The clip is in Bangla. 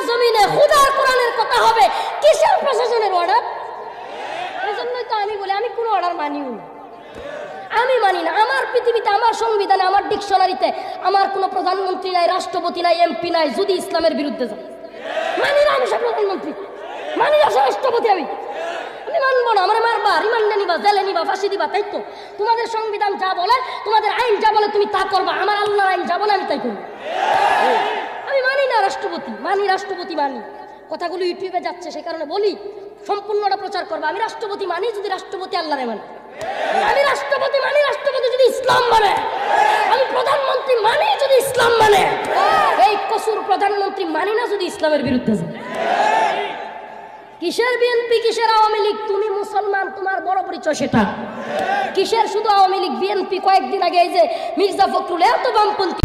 জমিনে খোদার কোরআনের কথা হবে, কিসের প্রশাসনের অর্ডার? এই জন্যই তো আমি বলি আমি কোনো অর্ডার মানিও না, আমি মানি না। আমার পৃথিবীতে, আমার সংবিধানে, আমার ডিকশনারিতে আমার কোনো প্রধানমন্ত্রী নাই, রাষ্ট্রপতি নাই, এমপি নাই যদি ইসলামের বিরুদ্ধে যায়। মানি না আমি সব প্রধানমন্ত্রী, মানি না রাষ্ট্রপতি, আমি মানবো না। আমার মারবা, রিমান্ডে নিবা, জেলে নিবা, ফাঁসি দিবা, তাই তো? তোমাদের সংবিধান যা বলে, তোমাদের আইন যা বলে তুমি তা করবা। আমার আল্লাহর আইন যা বলে আমি তাই করবো। আমি মানি না রাষ্ট্রপতি, মানি রাষ্ট্রপতি মানি। কথাগুলো ইউটিউবে যাচ্ছে, সেই কারণে বলি সম্পূর্ণটা প্রচার করবা। আমি রাষ্ট্রপতি মানি যদি রাষ্ট্রপতি আল্লাহরে মানে, আমি রাষ্ট্রপতি মানি রাষ্ট্রপতি যদি ইসলাম মানে, আমি প্রধানমন্ত্রী মানি যদি ইসলাম মানে। এই কসুর প্রধানমন্ত্রী মানি না যদি ইসলামের বিরুদ্ধে যায়। কিসের বিএনপি, কিসের আওয়ামী লীগ? তুমি মুসলমান, তোমার বড় পরিচয় সেটা। কিসের শুধু আওয়ামী লীগ, বিএনপি? কয়েকদিন আগে এই যে মির্জা ফখরুল এত বামপন্থী